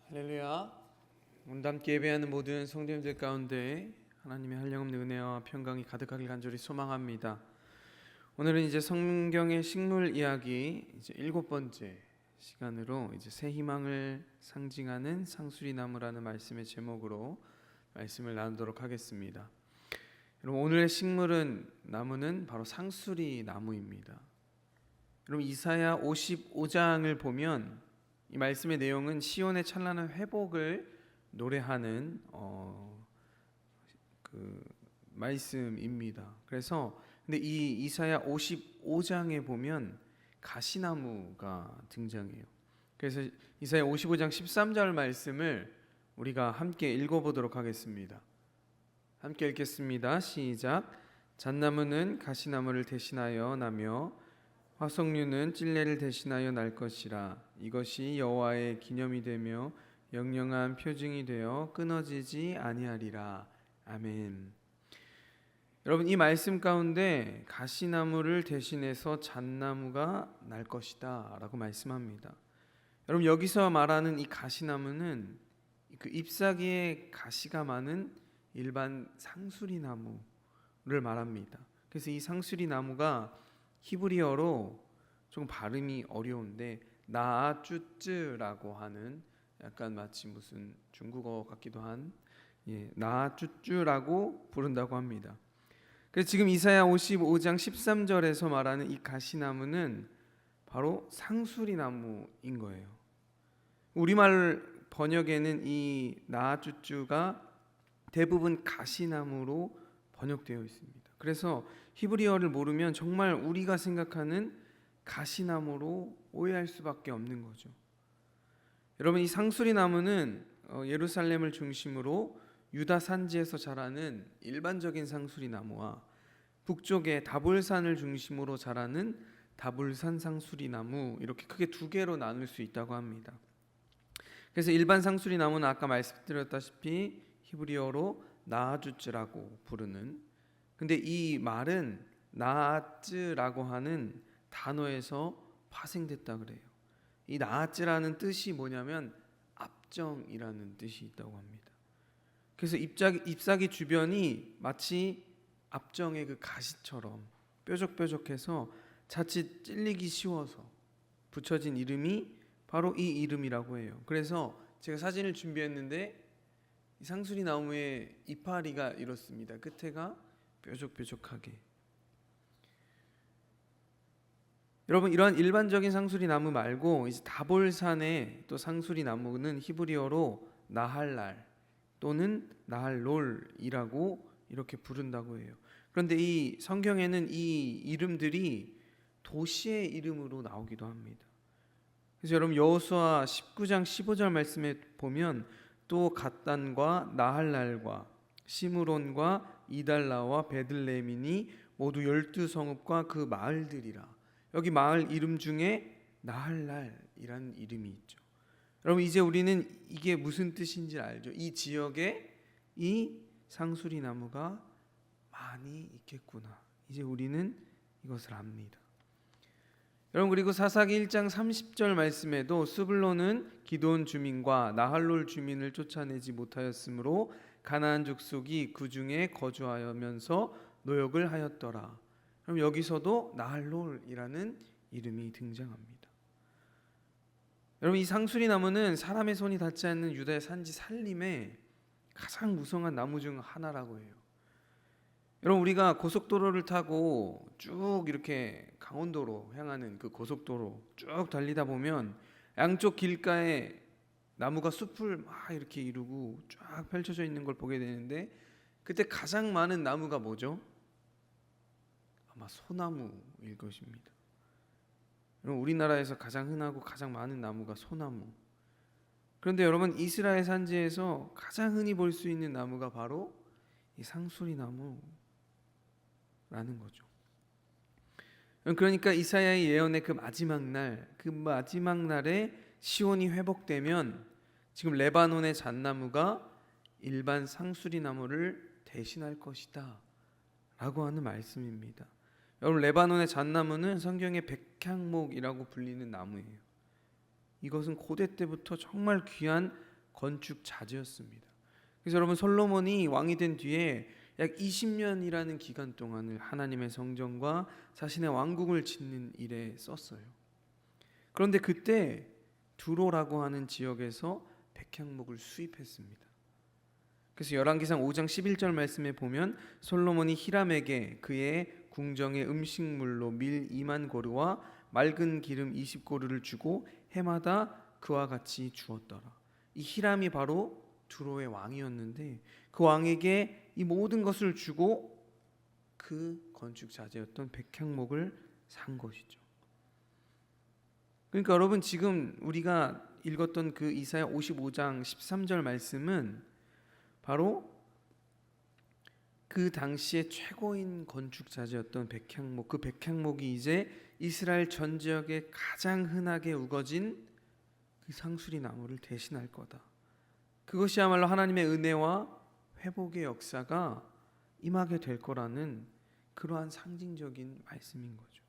할렐루야. 오늘 함께 예배하는 모든 성도님들 가운데 하나님의 한량없는 은혜와 평강이 가득하길 간절히 소망합니다. 오늘은 이제 성경의 식물 이야기 이제 7번째 시간으로 이제 새 희망을 상징하는 상수리나무라는 말씀의 제목으로 말씀을 나누도록 하겠습니다. 여러분, 오늘의 나무는 바로 상수리나무입니다. 여러분, 이사야 55장을 보면 이 말씀의 내용은 시온의 찬란한 회복을 노래하는 그 말씀입니다. 그래서 근데 이 이사야 55장에 보면 가시나무가 등장해요. 그래서 이사야 55장 13절 말씀을 우리가 함께 읽어보도록 하겠습니다. 함께 읽겠습니다. 시작. 잣나무는 가시나무를 대신하여 나며 화석류는 찔레를 대신하여 날 것이라. 이것이 여호와의 기념이 되며 영영한 표징이 되어 끊어지지 아니하리라. 아멘. 여러분, 이 말씀 가운데 가시나무를 대신해서 잣나무가 날 것이다 라고 말씀합니다. 여러분, 여기서 말하는 이 가시나무는 그 잎사귀에 가시가 많은 일반 상수리나무를 말합니다. 그래서 이 상수리나무가 히브리어로 좀 발음이 어려운데 나아쭈쯔라고 하는, 약간 마치 무슨 중국어 같기도 한 나아쭈쯔라고 부른다고 합니다. 그래서 지금 이사야 55장 13절에서 말하는 이 가시나무는 바로 상수리나무인 거예요. 우리말 번역에는 이 나아쭈쯔가 대부분 가시나무로 번역되어 있습니다. 그래서 히브리어를 모르면 정말 우리가 생각하는 가시나무로 오해할 수밖에 없는 거죠. 여러분, 이 상수리나무는 예루살렘을 중심으로 유다 산지에서 자라는 일반적인 상수리나무와 북쪽의 다볼산을 중심으로 자라는 다볼산 상수리나무, 이렇게 크게 두 개로 나눌 수 있다고 합니다. 그래서 일반 상수리나무는 아까 말씀드렸다시피 히브리어로 나아주츠라고 부르는, 근데 이 말은 나아츠라고 하는 단어에서 파생됐다 그래요. 이 나아츠라는 뜻이 뭐냐면 압정이라는 뜻이 있다고 합니다. 그래서 잎사귀 주변이 마치 압정의 그 가시처럼 뾰족뾰족해서 자칫 찔리기 쉬워서 붙여진 이름이 바로 이 이름이라고 해요. 그래서 제가 사진을 준비했는데 이 상수리나무의 이파리가 이렇습니다. 끝에가 뾰족뾰족하게. 여러분, 이러한 일반적인 상수리나무 말고 이제 다볼산의 또 상수리나무는 히브리어로 나할랄 또는 나할롤이라고 이렇게 부른다고 해요. 그런데 이 성경에는 이 이름들이 도시의 이름으로 나오기도 합니다. 그래서 여러분, 여호수아 19장 15절 말씀에 보면 또 갓단과 나할랄과 시므론과 이달라와 베들레헴이니 모두 12성읍과 그 마을들이라. 여기 마을 이름 중에 나할랄이라는 이름이 있죠. 여러분, 이제 우리는 이게 무슨 뜻인지 알죠? 이 지역에 이 상수리나무가 많이 있겠구나. 이제 우리는 이것을 압니다. 여러분, 그리고 사사기 1장 30절 말씀에도 스불론은 기드온 주민과 나할롤 주민을 쫓아내지 못하였으므로 가나안 족속이 그 중에 거주하면서 노역을 하였더라. 그럼 여기서도 나할롤이라는 이름이 등장합니다. 여러분, 이 상수리나무는 사람의 손이 닿지 않는 유다의 산지 산림의 가장 무성한 나무 중 하나라고 해요. 여러분, 우리가 고속도로를 타고 쭉 이렇게 강원도로 향하는 그 고속도로 쭉 달리다 보면 양쪽 길가에 나무가 숲을 막 이렇게 이루고 쫙 펼쳐져 있는 걸 보게 되는데, 그때 가장 많은 나무가 뭐죠? 아마 소나무일 것입니다. 여러분, 우리나라에서 가장 흔하고 가장 많은 나무가 소나무. 그런데 여러분, 이스라엘 산지에서 가장 흔히 볼 수 있는 나무가 바로 이 상수리나무라는 거죠. 그러니까 이사야의 예언의 그 마지막 날에 시온이 회복되면 지금 레바논의 잣나무가 일반 상수리나무를 대신할 것이다 라고 하는 말씀입니다. 여러분, 레바논의 잣나무는 성경의 백향목이라고 불리는 나무예요. 이것은 고대 때부터 정말 귀한 건축 자재였습니다. 그래서 여러분, 솔로몬이 왕이 된 뒤에 약 20년이라는 기간 동안을 하나님의 성전과 자신의 왕궁을 짓는 일에 썼어요. 그런데 그때 두로라고 하는 지역에서 백향목을 수입했습니다. 그래서 열왕기상 5장 11절 말씀에 보면 솔로몬이 히람에게 그의 궁정의 음식물로 밀 2만 고르와 맑은 기름 20고르를 주고 해마다 그와 같이 주었더라. 이 히람이 바로 두로의 왕이었는데 그 왕에게 이 모든 것을 주고 그 건축 자재였던 백향목을 산 것이죠. 그러니까 여러분, 지금 우리가 읽었던 그 이사야 55장 13절 말씀은 바로 그 당시에 최고인 건축 자재였던 백향목, 그 백향목이 이제 이스라엘 전 지역에 가장 흔하게 우거진 그 상수리 나무를 대신할 거다. 그것이야말로 하나님의 은혜와 회복의 역사가 임하게 될 거라는 그러한 상징적인 말씀인 거죠.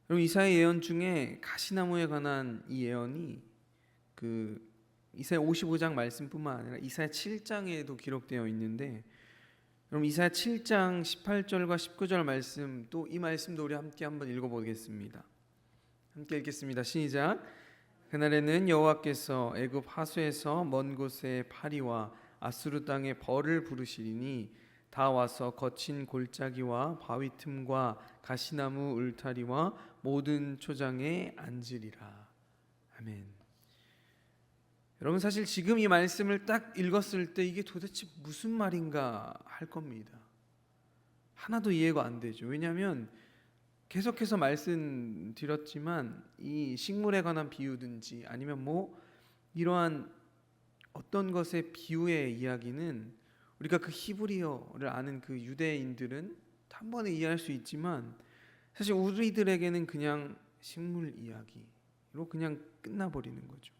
여러분, 이사야 예언 중에 가시나무에 관한 이 예언이 그 이사야 55장 말씀뿐만 아니라 이사야 7장에도 기록되어 있는데, 여러분, 이사야 7장 18절과 19절 말씀, 또 이 말씀도 우리 함께 한번 읽어보겠습니다. 함께 읽겠습니다. 시작. 그날에는 여호와께서 애굽 하수에서 먼 곳에 파리와 아수르 땅에 벌을 부르시리니 다 와서 거친 골짜기와 바위 틈과 가시나무 울타리와 모든 초장에 앉으리라. 아멘. 여러분, 사실 지금 이 말씀을 딱 읽었을 때 이게 도대체 무슨 말인가 할 겁니다. 하나도 이해가 안 되죠. 왜냐하면 계속해서 말씀드렸지만 이 식물에 관한 비유든지 아니면 뭐 이러한 어떤 것의 비유의 이야기는 우리가 그 히브리어를 아는 그 유대인들은 한 번에 이해할 수 있지만 사실 우리들에게는 그냥 식물 이야기로 그냥 끝나버리는 거죠.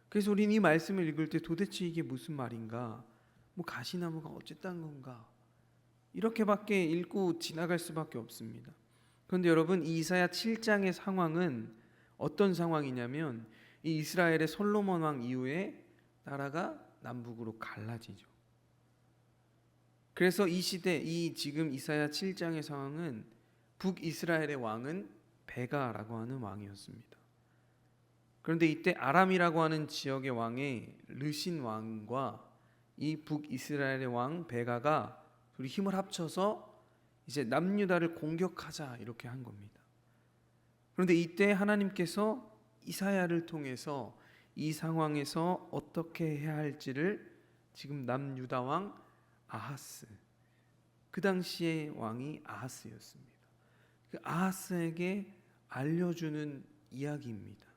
그래서 우리는 이 말씀을 읽을 때 도대체 이게 무슨 말인가, 뭐 가시나무가 어쨌다는 건가, 이렇게밖에 읽고 지나갈 수밖에 없습니다. 그런데 여러분, 이 이사야 7장의 상황은 어떤 상황이냐면 이 이스라엘의 솔로몬 왕 이후에 나라가 남북으로 갈라지죠. 그래서 이 시대, 이 지금 이사야 7장의 상황은 북이스라엘의 왕은 베가라고 하는 왕이었습니다. 그런데 이때 아람이라고 하는 지역의 왕의 르신 왕과 이 북이스라엘의 왕 베가가 둘이 힘을 합쳐서 이제 남유다를 공격하자 이렇게 한 겁니다. 그런데 이때 하나님께서 이사야를 통해서 이 상황에서 어떻게 해야 할지를 지금 남유다 왕 아하스, 그 당시의 왕이 아하스였습니다. 그 아하스에게 알려주는 이야기입니다.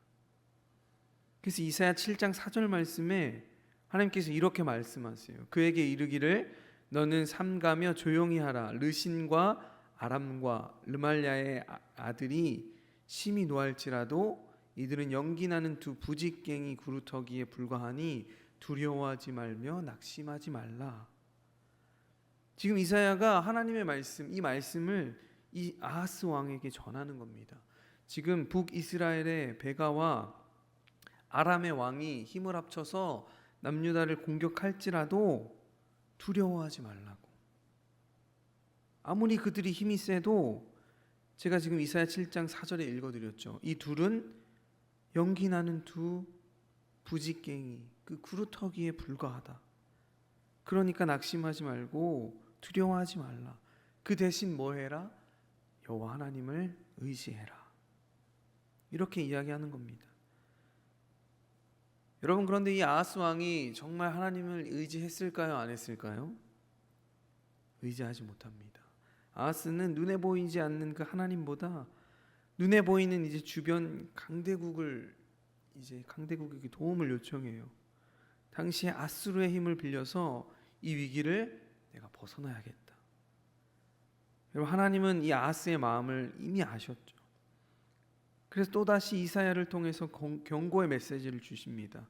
그래서 이사야 7장 4절 말씀에 하나님께서 이렇게 말씀하세요. 그에게 이르기를 너는 삼가며 조용히 하라. 르신과 아람과 르말야의 아들이 심히 노할지라도 이들은 연기나는 두 부직갱이 구루터기에 불과하니 두려워하지 말며 낙심하지 말라. 지금 이사야가 하나님의 말씀, 이 말씀을 이 아하스 왕에게 전하는 겁니다. 지금 북이스라엘의 베가와 아람의 왕이 힘을 합쳐서 남유다를 공격할지라도 두려워하지 말라고. 아무리 그들이 힘이 세도 제가 지금 이사야 7장 4절에 읽어드렸죠. 이 둘은 연기나는 두 부직갱이, 그 구루터기에 불과하다. 그러니까 낙심하지 말고 두려워하지 말라. 그 대신 뭐 해라? 여호와 하나님을 의지해라. 이렇게 이야기하는 겁니다. 여러분, 그런데 이 아하스 왕이 정말 하나님을 의지했을까요? 안 했을까요? 의지하지 못합니다. 아하스는 눈에 보이지 않는 그 하나님보다 눈에 보이는 이제 주변 강대국에게 도움을 요청해요. 당시에 아수르의 힘을 빌려서 이 위기를 내가 벗어나야겠다. 여러분, 하나님은 이 아하스의 마음을 이미 아셨죠. 그래서 또다시 이사야를 통해서 경고의 메시지를 주십니다.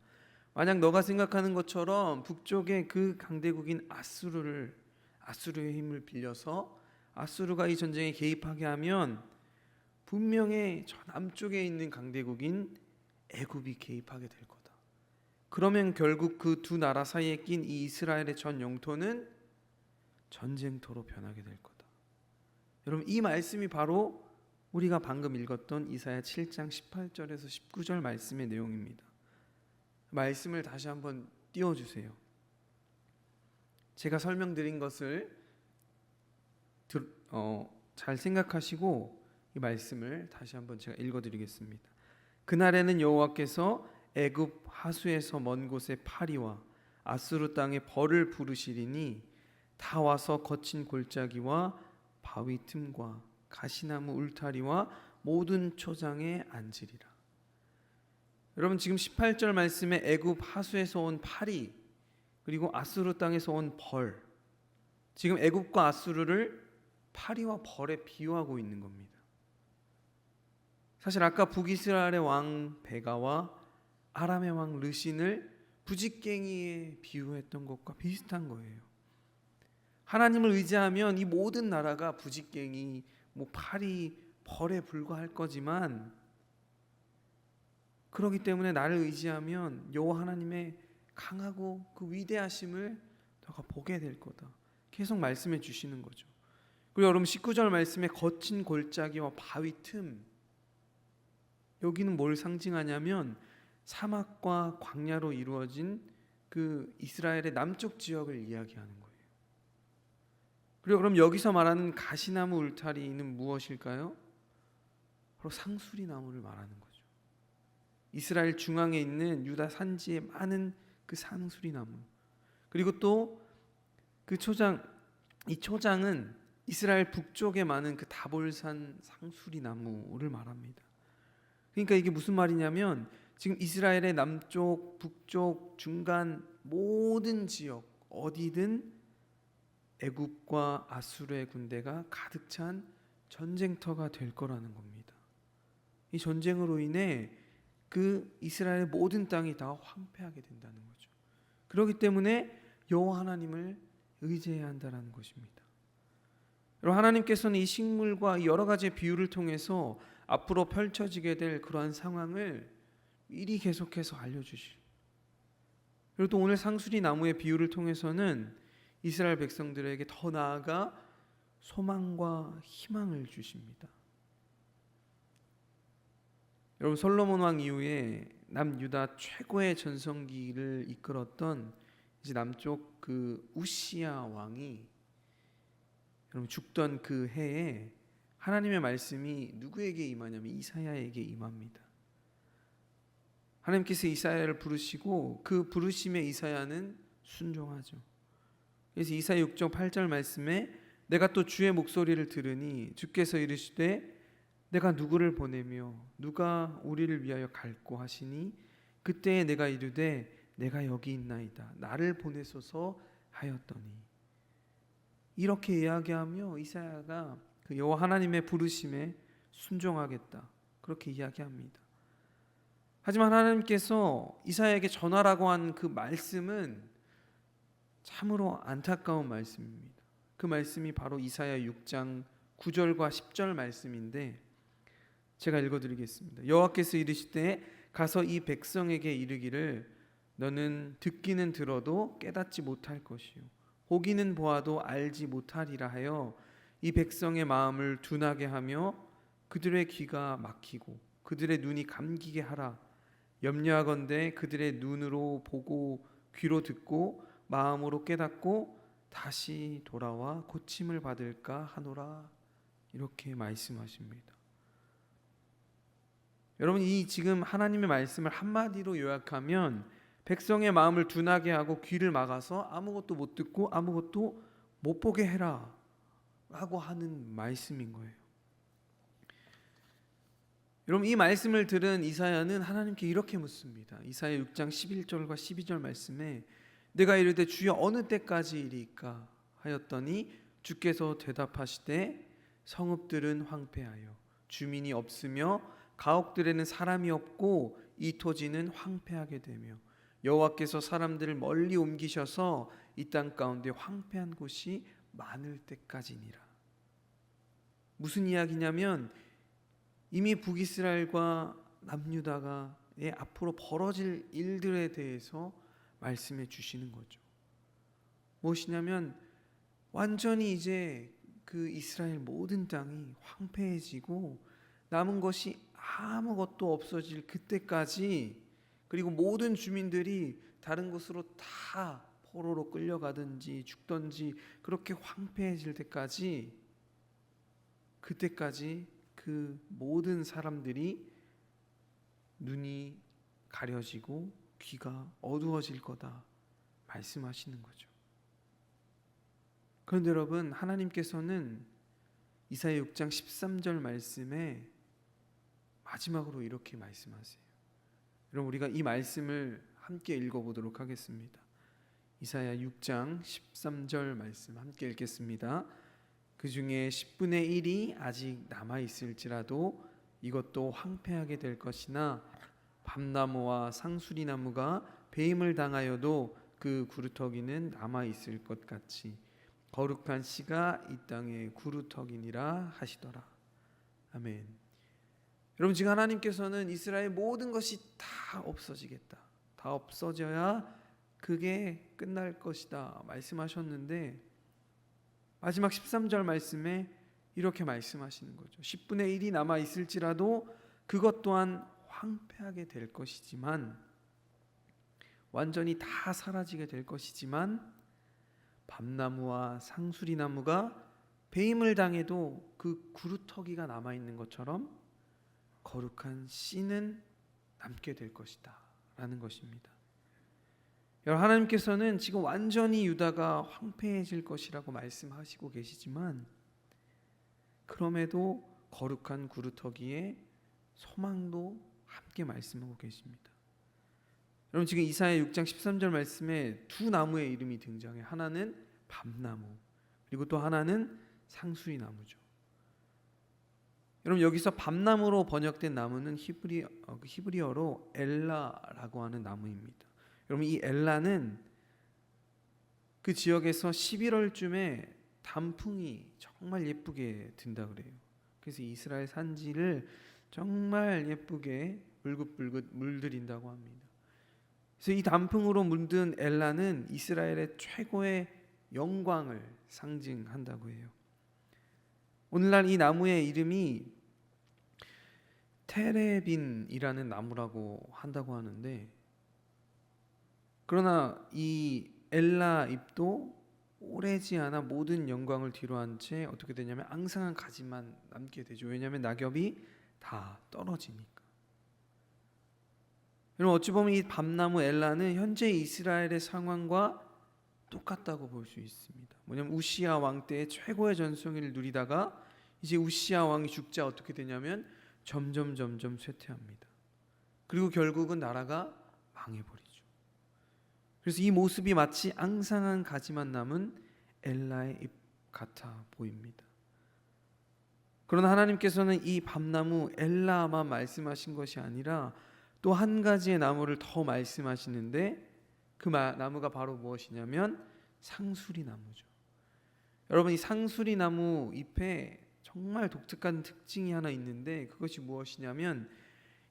만약 너가 생각하는 것처럼 북쪽의 그 강대국인 아수르의 힘을 빌려서 아수르가 이 전쟁에 개입하게 하면 분명히 저 남쪽에 있는 강대국인 애굽이 개입하게 될 거다. 그러면 결국 그 두 나라 사이에 낀 이 이스라엘의 전 영토는 전쟁터로 변하게 될 거다. 여러분, 이 말씀이 바로 우리가 방금 읽었던 이사야 7장 18절에서 19절 말씀의 내용입니다. 말씀을 다시 한번 띄워주세요. 제가 설명드린 것을 잘 생각하시고 이 말씀을 다시 한번 제가 읽어드리겠습니다. 그날에는 여호와께서 애굽 하수에서 먼 곳에 파리와 아수르 땅에 벌을 부르시리니 다 와서 거친 골짜기와 바위 틈과 가시나무 울타리와 모든 초장에 앉으리라. 여러분, 지금 18절 말씀에 애굽 하수에서 온 파리, 그리고 아수르 땅에서 온 벌, 지금 애굽과 아수르를 파리와 벌에 비유하고 있는 겁니다. 사실 아까 북이스라엘의 왕 베가와 아람의 왕 르신을 부직갱이에 비유했던 것과 비슷한 거예요. 하나님을 의지하면 이 모든 나라가 부직갱이, 파리, 벌에 불과할 거지만, 그렇기 때문에 나를 의지하면 여호와 하나님의 강하고 그 위대하심을 너가 보게 될 거다. 계속 말씀해 주시는 거죠. 그리고 여러분, 19절 말씀에 거친 골짜기와 바위 틈, 여기는 뭘 상징하냐면 사막과 광야로 이루어진 그 이스라엘의 남쪽 지역을 이야기하는 거예요. 그리고 그럼 여기서 말하는 가시나무 울타리는 무엇일까요? 바로 상수리 나무를 말하는 거죠. 이스라엘 중앙에 있는 유다 산지에 많은 그 상수리 나무. 그리고 또 그 초장, 이 초장은 이스라엘 북쪽에 많은 그 다볼산 상수리 나무를 말합니다. 그러니까 이게 무슨 말이냐면 지금 이스라엘의 남쪽, 북쪽, 중간 모든 지역 어디든 애굽과 아수르의 군대가 가득 찬 전쟁터가 될 거라는 겁니다. 이 전쟁으로 인해 그 이스라엘 모든 땅이 다 황폐하게 된다는 거죠. 그렇기 때문에 여호와 하나님을 의지해야 한다는 것입니다. 여러분, 하나님께서는 이 식물과 여러 가지의 비유를 통해서 앞으로 펼쳐지게 될 그러한 상황을 미리 계속해서 알려주시고, 그리고 또 오늘 상수리 나무의 비유를 통해서는 이스라엘 백성들에게 더 나아가 소망과 희망을 주십니다. 여러분, 솔로몬 왕 이후에 남유다 최고의 전성기를 이끌었던 이제 남쪽 그 우시야 왕이 여러분 죽던 그 해에 하나님의 말씀이 누구에게 임하냐면 이사야에게 임합니다. 하나님께서 이사야를 부르시고 그 부르심에 이사야는 순종하죠. 그래서 이사야 6장 8절 말씀에 내가 또 주의 목소리를 들으니 주께서 이르시되 내가 누구를 보내며 누가 우리를 위하여 갈고 하시니 그때에 내가 이르되 내가 여기 있나이다 나를 보내소서 하였더니, 이렇게 이야기하며 이사야가 그 여호와 하나님의 부르심에 순종하겠다 그렇게 이야기합니다. 하지만 하나님께서 이사야에게 전하라고 한 그 말씀은 참으로 안타까운 말씀입니다. 그 말씀이 바로 이사야 6장 9절과 10절 말씀인데 제가 읽어드리겠습니다. 여호와께서 이르시되 가서 이 백성에게 이르기를 너는 듣기는 들어도 깨닫지 못할 것이요 보기는 보아도 알지 못하리라 하여 이 백성의 마음을 둔하게 하며 그들의 귀가 막히고 그들의 눈이 감기게 하라. 염려하건대 그들의 눈으로 보고 귀로 듣고 마음으로 깨닫고 다시 돌아와 고침을 받을까 하노라. 이렇게 말씀하십니다. 여러분, 이 지금 하나님의 말씀을 한마디로 요약하면 백성의 마음을 둔하게 하고 귀를 막아서 아무것도 못 듣고 아무것도 못 보게 해라 라고 하는 말씀인 거예요. 여러분, 이 말씀을 들은 이사야는 하나님께 이렇게 묻습니다. 이사야 6장 11절과 12절 말씀에 내가 이르되 주여 어느 때까지 이리까 하였더니 주께서 대답하시되 성읍들은 황폐하여 주민이 없으며 가옥들에는 사람이 없고 이 토지는 황폐하게 되며 여호와께서 사람들을 멀리 옮기셔서 이 땅 가운데 황폐한 곳이 많을 때까지니라. 무슨 이야기냐면 이미 북이스라엘과 남유다가 앞으로 벌어질 일들에 대해서 말씀해 주시는 거죠. 무엇이냐면 완전히 이제 그 이스라엘 모든 땅이 황폐해지고 남은 것이 아무것도 없어질 그때까지, 그리고 모든 주민들이 다른 곳으로 다 포로로 끌려가든지 죽든지 그렇게 황폐해질 때까지, 그때까지 그 모든 사람들이 눈이 가려지고 귀가 어두워질 거다 말씀하시는 거죠. 그런데 여러분, 하나님께서는 이사야 6장 13절 말씀에 마지막으로 이렇게 말씀하세요. 여러분, 우리가 이 말씀을 함께 읽어보도록 하겠습니다. 이사야 6장 13절 말씀 함께 읽겠습니다. 그 중에 10분의 1이 아직 남아있을지라도 이것도 황폐하게 될 것이나 밤나무와 상수리나무가 배임을 당하여도 그 구루터기는 남아있을 것 같이 거룩한 씨가 이 땅의 구루터기니라 하시더라. 아멘. 여러분, 지금 하나님께서는 이스라엘 모든 것이 다 없어지겠다, 다 없어져야 그게 끝날 것이다 말씀하셨는데, 마지막 13절 말씀에 이렇게 말씀하시는 거죠. 10분의 1이 남아있을지라도 그것 또한 황폐하게 될 것이지만, 완전히 다 사라지게 될 것이지만, 밤나무와 상수리나무가 배임을 당해도 그 구루터기가 남아있는 것처럼 거룩한 씨는 남게 될 것이다 라는 것입니다. 여러분, 하나님께서는 지금 완전히 유다가 황폐해질 것이라고 말씀하시고 계시지만, 그럼에도 거룩한 구루터기에 소망도 함께 말씀하고 계십니다. 여러분, 지금 이사야 6장 13절 말씀에 두 나무의 이름이 등장해요. 하나는 밤나무, 그리고 또 하나는 상수리나무죠. 여러분, 여기서 밤나무로 번역된 나무는 히브리어로 엘라라고 하는 나무입니다. 여러분, 이 엘라는 그 지역에서 11월쯤에 단풍이 정말 예쁘게 든다 그래요. 그래서 이스라엘 산지를 정말 예쁘게 울긋불긋 물들인다고 합니다. 그래서 이 단풍으로 물든 엘라는 이스라엘의 최고의 영광을 상징한다고 해요. 오늘날 이 나무의 이름이 테레빈이라는 나무라고 한다고 하는데, 그러나 이 엘라 잎도 오래지 않아 모든 영광을 뒤로한 채 어떻게 되냐면 앙상한 가지만 남게 되죠. 왜냐하면 낙엽이 다 떨어지니까. 여러분, 어찌 보면 이 밤나무 엘라는 현재 이스라엘의 상황과 똑같다고 볼 수 있습니다. 뭐냐면 우시야 왕 때의 최고의 전성기를 누리다가 이제 우시야 왕이 죽자 어떻게 되냐면 점점 쇠퇴합니다. 그리고 결국은 나라가 망해버리죠. 그래서 이 모습이 마치 앙상한 가지만 남은 엘라의 잎 같아 보입니다. 그러나 하나님께서는 이 밤나무 엘라만 말씀하신 것이 아니라 또 한 가지의 나무를 더 말씀하시는데, 그 나무가 바로 무엇이냐면 상수리나무죠. 여러분, 이 상수리나무 잎에 정말 독특한 특징이 하나 있는데, 그것이 무엇이냐면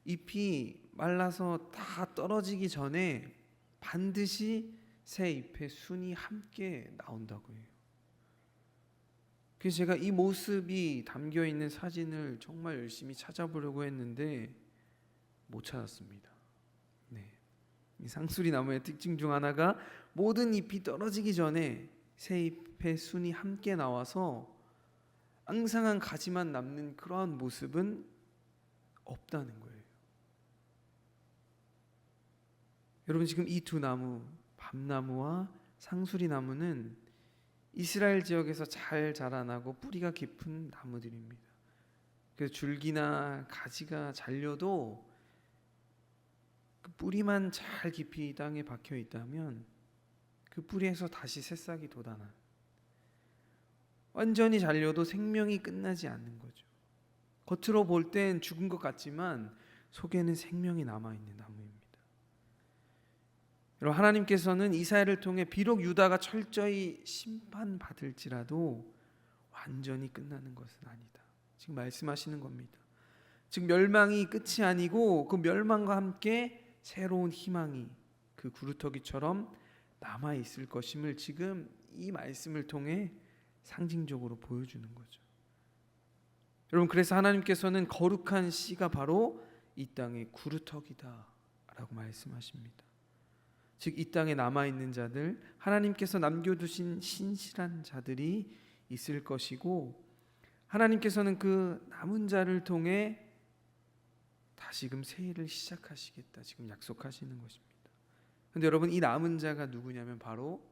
잎이 말라서 다 떨어지기 전에 반드시 새 잎의 순이 함께 나온다고 해요. 그래서 제가 이 모습이 담겨 있는 사진을 정말 열심히 찾아보려고 했는데 못 찾았습니다. 이 상수리나무의 특징 중 하나가 모든 잎이 떨어지기 전에 새 잎의 순이 함께 나와서 앙상한 가지만 남는 그러한 모습은 없다는 거예요. 여러분, 지금 이 두 나무, 밤나무와 상수리나무는 이스라엘 지역에서 잘 자라나고 뿌리가 깊은 나무들입니다. 그래서 줄기나 가지가 잘려도 그 뿌리만 잘 깊이 땅에 박혀 있다면 그 뿌리에서 다시 새싹이 돋아나, 완전히 잘려도 생명이 끝나지 않는 거죠. 겉으로 볼 땐 죽은 것 같지만 속에는 생명이 남아있는 나무입니다. 여러분, 하나님께서는 이사야를 통해 비록 유다가 철저히 심판받을지라도 완전히 끝나는 것은 아니다, 지금 말씀하시는 겁니다. 즉 멸망이 끝이 아니고 그 멸망과 함께 새로운 희망이 그 구루터기처럼 남아 있을 것임을 지금 이 말씀을 통해 상징적으로 보여주는 거죠. 여러분, 그래서 하나님께서는 거룩한 씨가 바로 이 땅의 구루터기다라고 말씀하십니다. 즉 이 땅에 남아 있는 자들, 하나님께서 남겨두신 신실한 자들이 있을 것이고, 하나님께서는 그 남은 자를 통해 다시금 새 일을 시작하시겠다 지금 약속하시는 것입니다. 그런데 여러분, 이 남은 자가 누구냐면 바로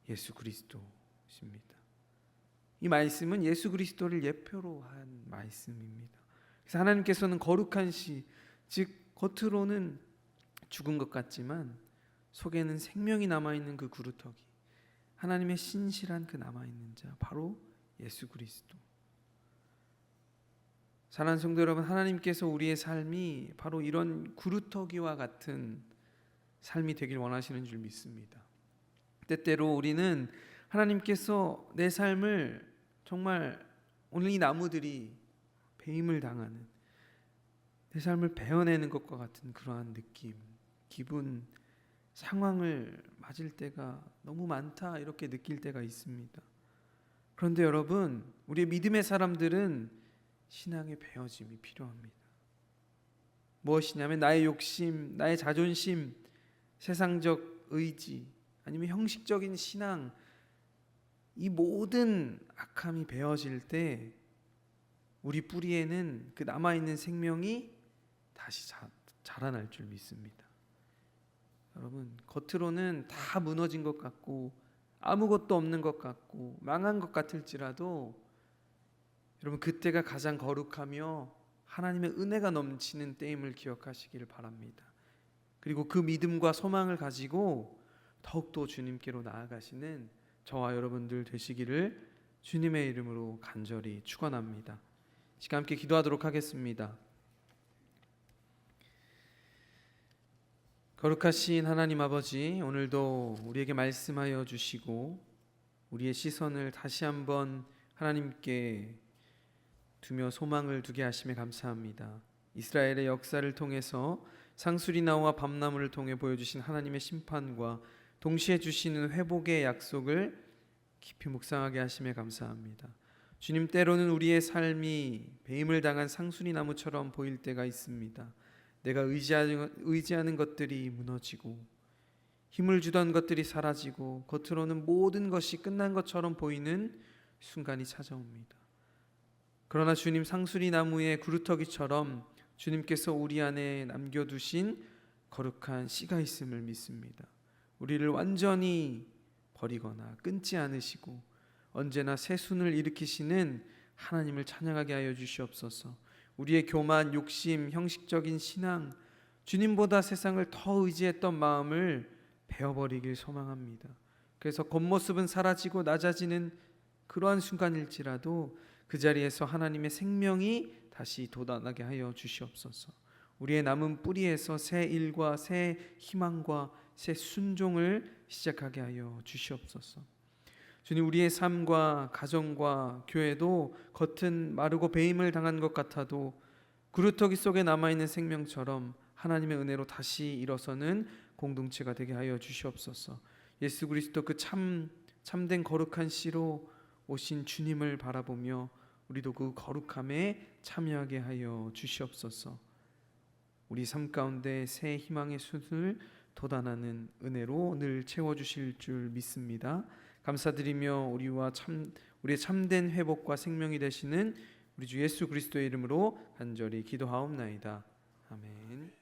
예수 그리스도십니다. 이 말씀은 예수 그리스도를 예표로 한 말씀입니다. 그래서 하나님께서는 거룩한 씨, 즉 겉으로는 죽은 것 같지만 속에는 생명이 남아있는 그 구루터기, 하나님의 신실한 그 남아있는 자, 바로 예수 그리스도. 사랑하는 성도 여러분, 하나님께서 우리의 삶이 바로 이런 구루터기와 같은 삶이 되길 원하시는 줄 믿습니다. 때때로 우리는 하나님께서 내 삶을 정말 오늘 이 나무들이 배임을 당하는, 내 삶을 베어내는 것과 같은 그러한 느낌, 기분, 상황을 맞을 때가 너무 많다 이렇게 느낄 때가 있습니다. 그런데 여러분, 우리의 믿음의 사람들은 신앙의 베어짐이 필요합니다. 무엇이냐면 나의 욕심, 나의 자존심, 세상적 의지, 아니면 형식적인 신앙, 이 모든 악함이 베어질 때 우리 뿌리에는 그 남아있는 생명이 다시 자라날 줄 믿습니다. 여러분, 겉으로는 다 무너진 것 같고 아무것도 없는 것 같고 망한 것 같을지라도 여러분, 그때가 가장 거룩하며 하나님의 은혜가 넘치는 때임을 기억하시기를 바랍니다. 그리고 그 믿음과 소망을 가지고 더욱더 주님께로 나아가시는 저와 여러분들 되시기를 주님의 이름으로 간절히 축원합니다. 시간 함께 기도하도록 하겠습니다. 거룩하신 하나님 아버지, 오늘도 우리에게 말씀하여 주시고 우리의 시선을 다시 한번 하나님께 두며 소망을 두게 하심에 감사합니다. 이스라엘의 역사를 통해서 상수리나무와 밤나무를 통해 보여주신 하나님의 심판과 동시에 주시는 회복의 약속을 깊이 묵상하게 하심에 감사합니다. 주님, 때로는 우리의 삶이 배임을 당한 상수리나무처럼 보일 때가 있습니다. 내가 의지하는 것들이 무너지고 힘을 주던 것들이 사라지고 겉으로는 모든 것이 끝난 것처럼 보이는 순간이 찾아옵니다. 그러나 주님, 상수리나무의 구루터기처럼 주님께서 우리 안에 남겨두신 거룩한 씨가 있음을 믿습니다. 우리를 완전히 버리거나 끊지 않으시고 언제나 새순을 일으키시는 하나님을 찬양하게 하여 주시옵소서. 우리의 교만, 욕심, 형식적인 신앙, 주님보다 세상을 더 의지했던 마음을 베어버리길 소망합니다. 그래서 겉모습은 사라지고 낮아지는 그러한 순간일지라도 그 자리에서 하나님의 생명이 다시 돋아나게 하여 주시옵소서. 우리의 남은 뿌리에서 새 일과 새 희망과 새 순종을 시작하게 하여 주시옵소서. 주님, 우리의 삶과 가정과 교회도 겉은 마르고 배임을 당한 것 같아도 구루터기 속에 남아있는 생명처럼 하나님의 은혜로 다시 일어서는 공동체가 되게 하여 주시옵소서. 예수 그리스도 그 참된 거룩한 씨로 오신 주님을 바라보며 우리도 그 거룩함에 참여하게 하여 주시옵소서. 우리 삶 가운데 새 희망의 숯을 돋아나는 은혜로 늘 채워주실 줄 믿습니다. 감사드리며 우리의 참된 회복과 생명이 되시는 우리 주 예수 그리스도의 이름으로 간절히 기도하옵나이다. 아멘.